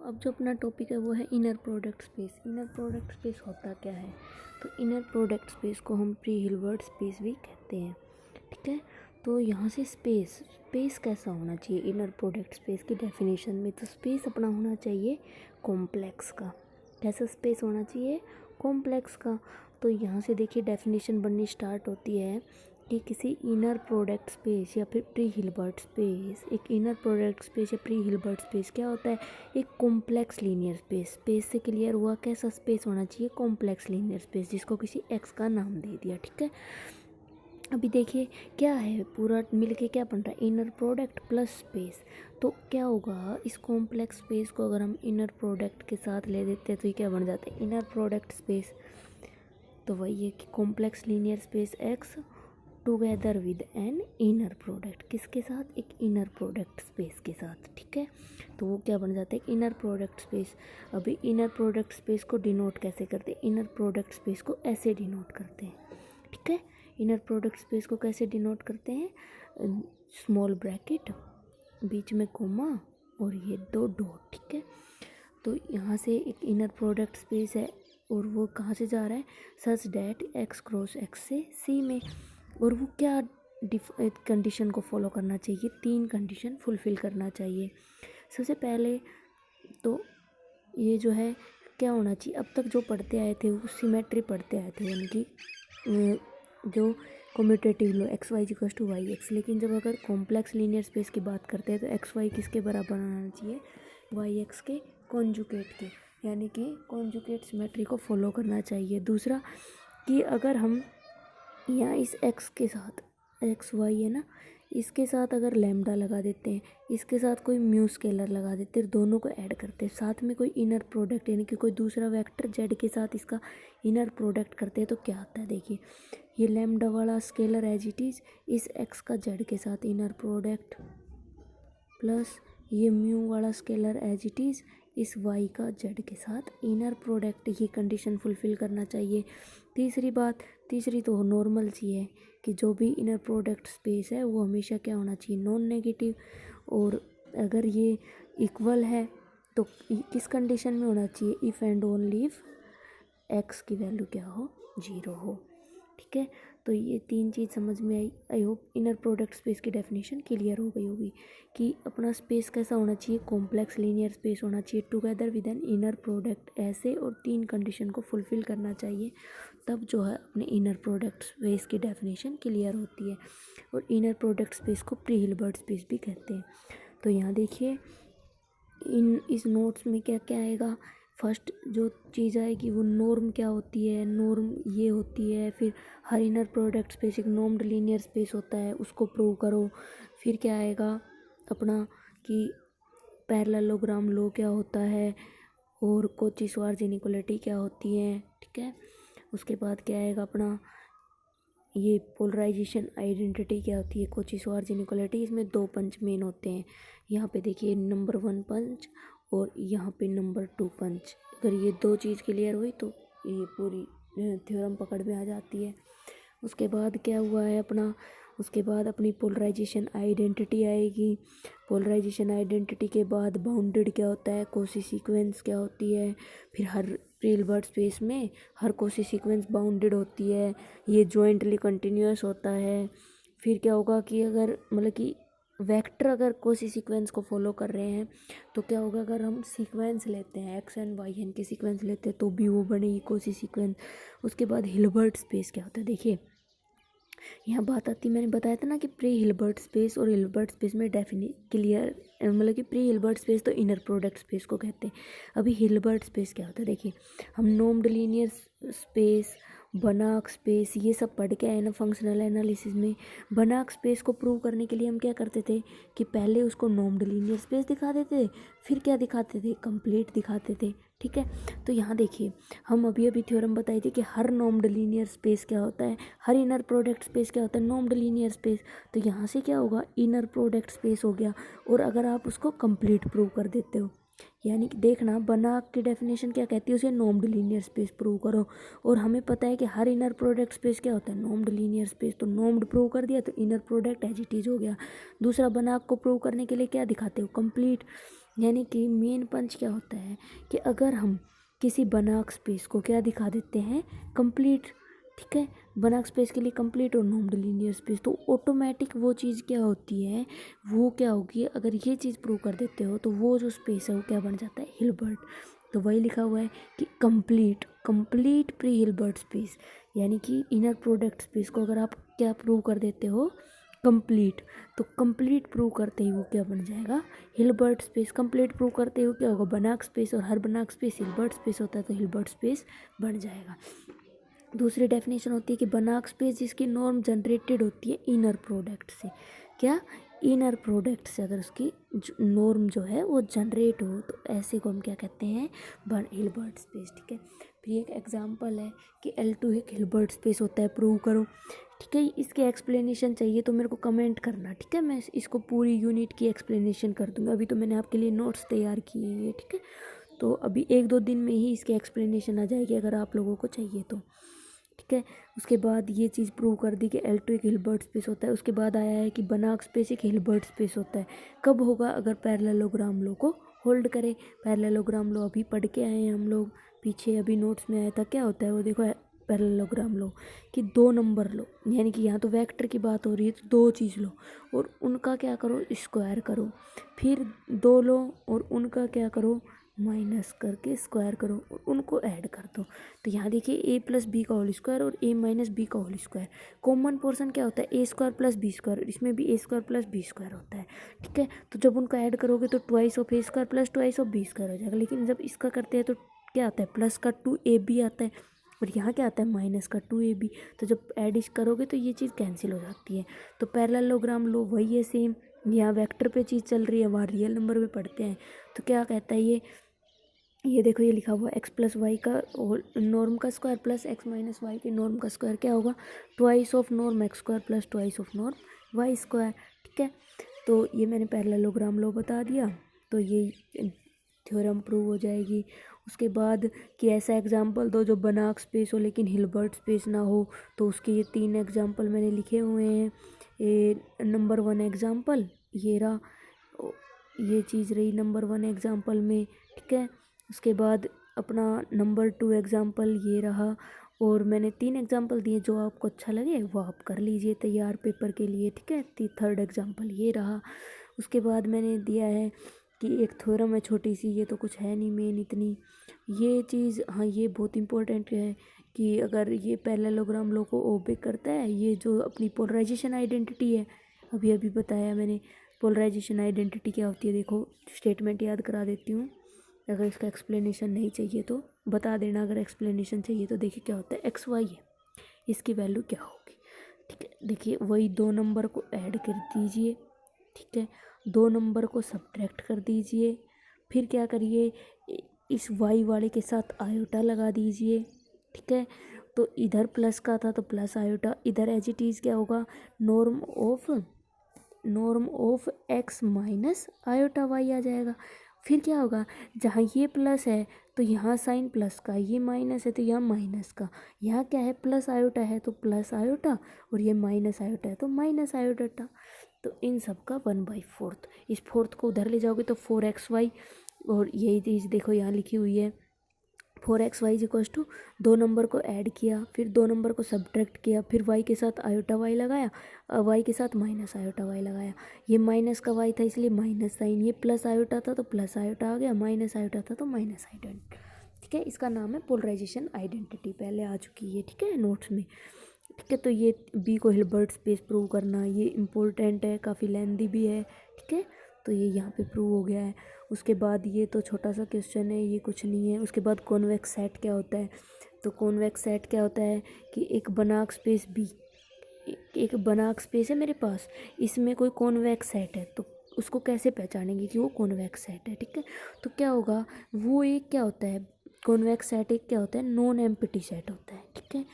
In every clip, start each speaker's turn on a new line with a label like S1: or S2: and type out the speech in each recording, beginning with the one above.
S1: अब जो अपना टॉपिक है वो है inner product space. Inner product space होता क्या है? तो इनर प्रोडक्ट स्पेस को हम प्री हिल्बर्ट स्पेस भी कहते हैं, ठीक है। तो यहाँ से स्पेस कैसा होना चाहिए इनर प्रोडक्ट स्पेस की डेफिनेशन में? तो स्पेस अपना होना चाहिए कॉम्प्लेक्स का। कैसा स्पेस होना चाहिए? कॉम्प्लेक्स का। तो यहाँ से देखिए डेफिनेशन बननी स्टार्ट होती है कि किसी इनर प्रोडक्ट स्पेस या फिर प्री हिल्बर्ट स्पेस, एक इनर प्रोडक्ट स्पेस या प्री हिल्बर्ट स्पेस क्या होता है? एक कॉम्प्लेक्स लीनियर स्पेस। स्पेस से क्लियर हुआ कैसा स्पेस होना चाहिए? कॉम्प्लेक्स लीनियर स्पेस, जिसको किसी एक्स का नाम दे दिया, ठीक है। अभी देखिए क्या है, पूरा मिलके क्या बन रहा है? Inner product plus space. तो क्या होगा, इस कॉम्प्लेक्स स्पेस को अगर हम इनर प्रोडक्ट के साथ ले देते हैं तो ये क्या बन जाता है? Inner product space. तो वही है कि complex linear space x together with an inner product. किसके साथ? एक इनर प्रोडक्ट स्पेस के साथ, ठीक है। तो वो क्या बन जाता है? एक इनर प्रोडक्ट स्पेस। अभी इनर प्रोडक्ट स्पेस को डिनोट कैसे करते हैं? इनर प्रोडक्ट स्पेस को ऐसे डिनोट करते हैं, ठीक है। इनर प्रोडक्ट स्पेस को कैसे डिनोट करते हैं? स्मॉल ब्रैकेट, बीच में कोमा और ये दो डॉट, ठीक है। तो यहाँ से एक इनर प्रोडक्ट स्पेस है और वो कहाँ से जा रहा है? Such that x cross x से सी में। और वो क्या कंडीशन को फॉलो करना चाहिए? 3 कंडीशन फुलफ़िल करना चाहिए। सबसे पहले तो ये जो है क्या होना चाहिए? अब तक जो पढ़ते आए थे वो सिमेट्री पढ़ते आए थे, यानी कि जो commutative law X Y equals to Y X. लेकिन जब अगर कॉम्प्लेक्स लीनियर स्पेस की बात करते हैं तो एक्स वाई किसके बराबर आना चाहिए? वाई एक्स के कॉन्जुगेट के, यानी कि कॉन्जुगेट सिमेट्री को फॉलो करना चाहिए। दूसरा कि अगर हम यहाँ इस एक्स के साथ, एक्स वाई है ना, इसके साथ अगर लैम्डा लगा देते हैं, इसके साथ कोई म्यू स्केलर लगा देते हैं, दोनों को ऐड करते हैं, साथ में कोई इनर प्रोडक्ट यानी कि कोई दूसरा वेक्टर जेड के साथ इसका इनर प्रोडक्ट करते हैं, तो क्या आता है? देखिए ये लैम्डा वाला स्केलर एज इट इज़ इस एक्स का जेड के साथ इनर प्रोडक्ट, प्लस ये म्यू वाला स्केलर एज इट इज़ इस वाई का जेड के साथ इनर प्रोडक्ट। ये कंडीशन फुलफ़िल करना चाहिए। तीसरी तो नॉर्मल सी है कि जो भी इनर प्रोडक्ट स्पेस है वो हमेशा क्या होना चाहिए? Non negative. और अगर ये इक्वल है तो किस कंडीशन में होना चाहिए? If and only if x की वैल्यू क्या हो? 0 हो, ठीक है। तो ये 3 चीज़ समझ में आई। I hope inner product space की डेफिनेशन क्लियर हो गई होगी कि अपना स्पेस कैसा होना चाहिए? कॉम्प्लेक्स लीनियर स्पेस होना चाहिए together with an inner product ऐसे, और 3 कंडीशन को फुलफ़िल करना चाहिए, तब जो है अपने इनर प्रोडक्ट स्पेस की डेफिनेशन क्लियर होती है। और इनर प्रोडक्ट स्पेस को प्री हिल्बर्ट स्पेस भी कहते हैं। तो यहाँ देखिए इस नोट्स में क्या क्या आएगा। फर्स्ट जो चीज़ आएगी वो नॉर्म क्या होती है? नॉर्म ये होती है। फिर हर इनर प्रोडक्ट स्पेस एक नॉर्म्ड लीनियर स्पेस होता है, उसको प्रूव करो। फिर क्या आएगा अपना कि पैरेललोग्राम लो क्या होता है, और कोची-श्वार्ज़ इनइक्वालिटी क्या होती है, ठीक है। उसके बाद क्या आएगा अपना ये पोलराइजेशन आइडेंटिटी क्या होती है, कोची-श्वार्ज़ इनइक्वालिटी। इसमें 2 पंच मेन होते हैं। यहाँ पे देखिए नंबर 1 पंच और यहाँ पे नंबर 2 पंच। अगर ये 2 चीज़ क्लियर हुई तो ये पूरी थ्योरम पकड़ में आ जाती है। उसके बाद क्या हुआ है अपना, उसके बाद अपनी पोलराइजेशन आइडेंटिटी आएगी। पोलराइजेशन आइडेंटिटी के बाद बाउंडेड क्या होता है? कोसी सीक्वेंस क्या होती है? फिर हर प्री हिल्बर्ट स्पेस में हर कोसी सीक्वेंस बाउंडेड होती है, ये जॉइंटली कंटिन्यूअस होता है। फिर क्या होगा कि अगर मतलब कि वेक्टर अगर कोसी सीक्वेंस को फॉलो कर रहे हैं तो क्या होगा? अगर हम सीक्वेंस लेते हैं एक्स एंड वाई एन के सीक्वेंस लेते हैं तो भी वो बनेगी कोसी सीक्वेंस। उसके बाद हिल्बर्ट स्पेस क्या होता है? देखिए यहाँ बात आती, मैंने बताया था ना कि प्री हिल्बर्ट स्पेस और हिल्बर्ट स्पेस में क्लियर, मतलब कि प्री हिल्बर्ट स्पेस तो इनर प्रोडक्ट स्पेस को कहते हैं। अभी हिल्बर्ट स्पेस क्या होता है? देखिए हम नॉर्म्ड लीनियर स्पेस, बनाक स्पेस, ये सब पढ़ के आए ना फंक्शनल एनालिसिस में। बनाक स्पेस को प्रूव करने के लिए हम क्या करते थे कि पहले उसको नॉर्म्ड लीनियर स्पेस दिखा देते थे, फिर क्या दिखाते थे? कंप्लीट दिखाते थे, ठीक है। तो यहाँ देखिए हम अभी थ्योरम बताई थी कि हर नॉर्म्ड लीनियर स्पेस क्या होता है? हर इनर प्रोडक्ट स्पेस क्या होता है? Normed linear space. तो यहाँ से क्या होगा? इनर प्रोडक्ट स्पेस हो गया। और अगर आप उसको कंप्लीट प्रूव कर देते हो, यानी कि देखना बनाक की डेफिनेशन क्या कहती है? उसे नॉर्म्ड लीनियर स्पेस प्रूव करो। और हमें पता है कि हर इनर प्रोडक्ट स्पेस क्या होता है? Normed linear space. तो नॉर्म्ड प्रूव कर दिया तो inner product as it is हो गया। दूसरा बनाक को प्रूव करने के लिए क्या दिखाते हो? कंप्लीट। यानी कि मेन पंच क्या होता है कि अगर हम किसी बनाक स्पेस को क्या दिखा देते हैं, कंप्लीट, ठीक है, बनाक स्पेस के लिए कंप्लीट और नॉर्म्ड लीनियर स्पेस, तो ऑटोमेटिक वो चीज़ क्या होती है, वो क्या होगी, अगर ये चीज़ प्रूव कर देते हो तो वो जो स्पेस है वो क्या बन जाता है, हिल्बर्ट। तो वही लिखा हुआ है कि कंप्लीट प्री हिल्बर्ट स्पेस, यानी कि इनर प्रोडक्ट स्पेस को अगर आप क्या प्रूव कर देते हो, कंप्लीट, तो कंप्लीट प्रूव करते ही वो क्या बन जाएगा, हिल्बर्ट स्पेस। कंप्लीट प्रूव करते हुए क्या होगा, बनाक स्पेस, और हर बनाक स्पेस हिल्बर्ट स्पेस होता है तो हिल्बर्ट स्पेस बन जाएगा। दूसरी डेफिनेशन होती है कि बनाक स्पेस जिसकी नॉर्म जनरेटेड होती है इनर प्रोडक्ट से, क्या, इनर प्रोडक्ट से अगर उसकी नॉर्म जो है वो जनरेट हो तो ऐसे को हम क्या कहते हैं, हिल्बर्ट स्पेस, ठीक है। फिर एक एग्जांपल है कि L2 एक हिल्बर्ट स्पेस होता है, प्रूव करो, ठीक है। इसके एक्सप्लेनेशन चाहिए तो मेरे को कमेंट करना, ठीक है, मैं इसको पूरी यूनिट की एक्सप्लेनेशन कर दूंगा। अभी तो मैंने आपके लिए नोट्स तैयार किए हैं, ठीक है, तो अभी 1-2 दिन में ही इसकी एक्सप्लेनेशन आ जाएगी अगर आप लोगों को चाहिए तो, ठीक है। उसके बाद ये चीज़ प्रूव कर दी कि L2 एक हिल्बर्ट स्पेस होता है। उसके बाद आया है कि बनाक स्पेस एक हिल्बर्ट स्पेस होता है। कब होगा, अगर पैरेललोग्राम लो को होल्ड करें। पैरेललोग्राम लो अभी पढ़ के आए हैं हम लोग, पीछे अभी नोट्स में आया था, क्या होता है वो देखो, पैरेललोग्राम लो कि 2 नंबर लो, यानी कि यहाँ तो वेक्टर की बात हो रही है, तो 2 चीज़ लो और उनका क्या करो, स्क्वायर करो, फिर 2 लो और उनका क्या करो, माइनस करके स्क्वायर करो और उनको ऐड कर दो। तो यहाँ देखिए ए प्लस बी का होल स्क्वायर और ए माइनस बी का होल स्क्वायर, कॉमन पोर्शन क्या होता है, ए स्क्वायर प्लस बी स्क्वायर, इसमें भी ए स्क्वायर प्लस बी स्क्वायर होता है, ठीक है। तो जब उनका ऐड करोगे तो twice of A square plus twice of B square हो जाएगा। लेकिन जब इसका करते हैं तो क्या आता है, प्लस का 2ab आता है और यहाँ क्या आता है, माइनस का 2ab। तो जब ऐड करोगे तो ये चीज़ कैंसिल हो जाती है। तो पैरेललोग्राम लो वही है सेम, यहाँ वेक्टर पे चीज़ चल रही है, वहाँ रियल नंबर में पढ़ते हैं। तो क्या कहता है ये देखो, ये लिखा हुआ एक्स प्लस वाई का नॉर्म का square plus X minus Y के नॉर्म का स्क्वायर क्या होगा, twice of norm X square plus twice of norm Y square, ठीक है। तो ये मैंने पैरेललोग्राम लो बता दिया, तो ये थ्योरम प्रूव हो जाएगी। उसके बाद कि ऐसा एग्जाम्पल दो जो बनाक स्पेस हो लेकिन हिल्बर्ट स्पेस ना हो, तो उसके ये 3 एग्जाम्पल मैंने लिखे हुए हैं। नंबर 1 एग्जाम्पल ये रहा, ये चीज़ रही नंबर 1 एग्जाम्पल में, ठीक है। उसके बाद अपना नंबर 2 एग्जाम्पल ये रहा, और मैंने 3 एग्जाम्पल दिए, जो आपको अच्छा लगे वो आप कर लीजिए तैयार पेपर के लिए, ठीक है। 3rd एग्जाम्पल ये रहा। उसके बाद मैंने दिया है कि एक थ्योरम है छोटी सी, ये तो कुछ है नहीं मेन इतनी, ये चीज़, हाँ ये बहुत इंपॉर्टेंट है कि अगर ये पैरेललोग्राम लो को ओबे करता है, ये जो अपनी पोलराइजेशन आइडेंटिटी है, अभी अभी बताया मैंने पोलराइजेशन आइडेंटिटी क्या होती है। देखो स्टेटमेंट याद करा देती हूँ, अगर इसका एक्सप्लेनेशन नहीं चाहिए तो बता देना, अगर एक्सप्लेनेशन चाहिए तो देखिए क्या होता है, एक्स वाई है, इसकी वैल्यू क्या होगी, ठीक है। देखिए वही 2 नंबर को ऐड कर दीजिए, ठीक है, 2 नंबर को सब्ट्रैक्ट कर दीजिए, फिर क्या करिए, इस वाई वाले के साथ आयोटा लगा दीजिए, ठीक है। तो इधर प्लस का था तो प्लस आयोटा, इधर एज इट इज़ क्या होगा, norm of x minus iota y आ जाएगा। फिर क्या होगा, जहाँ ये प्लस है तो यहाँ साइन प्लस का, ये माइनस है तो यहाँ माइनस का, यहाँ क्या है प्लस आयोटा है तो प्लस आयोटा, और ये माइनस आयोटा है तो माइनस आयोटा। तो इन सब का 1/4, इस 4th को उधर ले जाओगे तो 4xy, और यही चीज़ देखो यहाँ लिखी हुई है 4xy is equals to 2 number को ऐड किया, फिर 2 नंबर को सब्ट्रैक्ट किया, फिर y के साथ आयोटा y लगाया, y के साथ माइनस आयोटा y लगाया, ये माइनस का y था इसलिए माइनस साइन, ये प्लस आयोटा था तो प्लस आयोटा आ गया, माइनस आयोटा था तो माइनस आयोटा, ठीक है। इसका नाम है पोलराइजेशन आइडेंटिटी, पहले आ चुकी है, ठीक है, नोट्स में, ठीक है। तो ये बी को हिल्बर्ट स्पेस प्रूव करना ये इम्पोर्टेंट है, काफ़ी लेंदी भी है, ठीक है। तो ये यहाँ पे प्रूव हो गया है। उसके बाद ये तो छोटा सा क्वेश्चन है, ये कुछ नहीं है। उसके बाद कॉन्वेक्स सेट क्या होता है, तो कॉन्वेक्स सेट क्या होता है कि एक बनाक स्पेस बी, एक बनाक स्पेस है मेरे पास, इसमें कोई कॉन्वेक्स सेट है, तो उसको कैसे पहचानेंगे कि वो कॉन्वेक्स सेट है, ठीक है। तो क्या होगा, वो एक क्या होता है, कॉन्वेक्स सेट एक क्या होता है, नॉन एम्प्टी सेट होता है, ठीक है।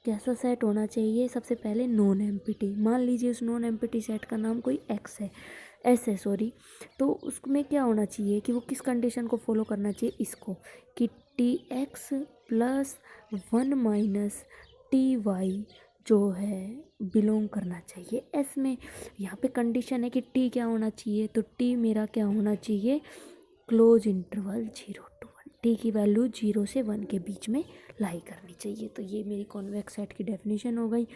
S1: कैसा सेट होना चाहिए, सबसे पहले नॉन एम्प्टी, मान लीजिए उस नॉन एम्प्टी सेट का नाम कोई एक्स है, एस है सॉरी, तो उसमें क्या होना चाहिए कि वो किस कंडीशन को फॉलो करना चाहिए, इसको कि T X plus 1 minus T Y जो है बिलोंग करना चाहिए एस में। यहाँ पे कंडीशन है कि टी क्या होना चाहिए, तो टी मेरा क्या होना चाहिए, क्लोज इंटरवल 0 to 1, टी की वैल्यू 0 से 1 के बीच में लाई करनी चाहिए। तो ये मेरी कॉन्वेक्स सेट की डेफिनेशन हो गई।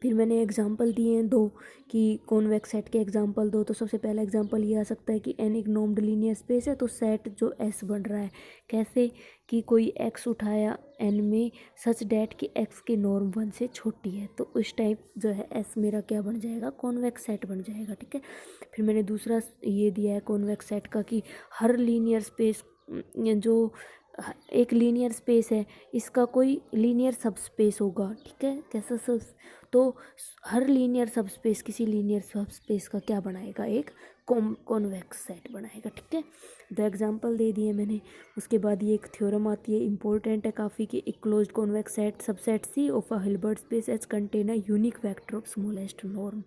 S1: फिर मैंने एग्जांपल दिए हैं 2 कि कॉन्वेक्स सेट के एग्जांपल 2। तो सबसे पहला एग्जांपल ये आ सकता है कि एन एक नॉर्म्ड लीनियर स्पेस है, तो सेट जो एस बन रहा है कैसे कि कोई एक्स उठाया एन में सच डैट कि एक्स की नॉर्म 1 से छोटी है, तो उस टाइप जो है एस मेरा क्या बन जाएगा, कॉन्वेक्स सेट बन जाएगा। ठीक है। फिर मैंने दूसरा ये दिया है कॉन्वेक्स सेट का कि हर लीनियर स्पेस जो एक लीनियर स्पेस है इसका कोई लीनियर सब स्पेस होगा। ठीक है। कैसा सब, तो हर लीनियर सब स्पेस किसी लीनियर सब स्पेस का क्या बनाएगा, एक कॉन्वेक्स सेट बनाएगा। ठीक है। दो एग्जांपल दे दिए मैंने। उसके बाद ये एक थ्योरम आती है, इंपॉर्टेंट है काफ़ी, कि एक closed convex set subset C of a Hilbert space has contain a unique vector of smallest norm.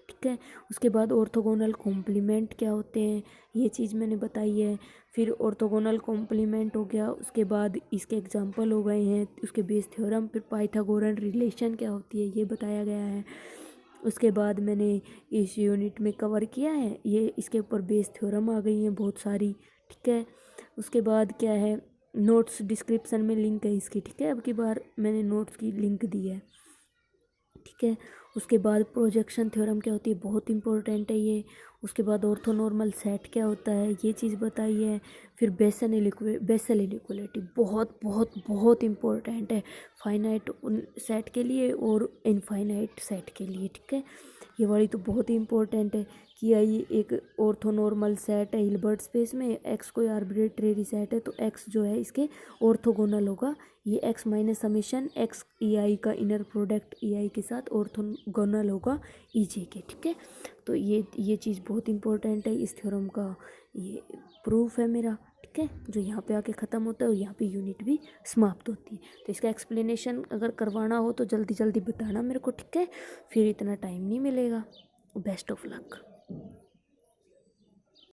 S1: ठीक है। उसके बाद ऑर्थोगोनल कॉम्प्लीमेंट क्या होते हैं ये चीज़ मैंने बताई है। फिर ऑर्थोगोनल कॉम्प्लीमेंट हो गया, उसके बाद इसके एग्जांपल हो गए हैं, उसके बेस थ्योरम। फिर पाइथागोरन रिलेशन क्या होती है ये बताया गया है। उसके बाद मैंने इस यूनिट में कवर किया है, ये इसके ऊपर बेस थ्योरम आ गई हैं बहुत सारी। ठीक है। उसके बाद क्या है, नोट्स डिस्क्रिप्शन में लिंक है इसकी। ठीक है। अब की बार मैंने नोट्स की लिंक दी है। ठीक है। उसके बाद प्रोजेक्शन थ्योरम क्या होती है, बहुत इंपॉर्टेंट है ये। उसके बाद ऑर्थोनॉर्मल सेट क्या होता है ये चीज़ बताई है। फिर बेसल इनइक्वालिटी बहुत बहुत बहुत इंपॉर्टेंट है फाइनाइट सेट के लिए और इनफाइनाइट सेट के लिए। ठीक है। ये वाली तो बहुत ही इंपॉर्टेंट है कि ये एक ऑर्थोनॉर्मल सेट है हिल्बर्ट स्पेस में, एक्स कोई आर्बिट्रेरी सेट है तो एक्स जो है इसके ऑर्थोगोनल होगा। ये एक्स माइनस समेशन एक्स ई आई का इनर प्रोडक्ट ई आई के साथ ऑर्थोगोनल होगा ई जे के। ठीक है। तो ये चीज़ बहुत इंपॉर्टेंट है, इस थ्योरम का ये प्रूफ है मेरा। ठीक है। जो यहाँ पे आके ख़त्म होता है और यहाँ पे यूनिट भी समाप्त होती है। तो इसका एक्सप्लेनेशन अगर करवाना हो तो जल्दी जल्दी बताना मेरे को। ठीक है। फिर इतना टाइम नहीं मिलेगा। Best of luck.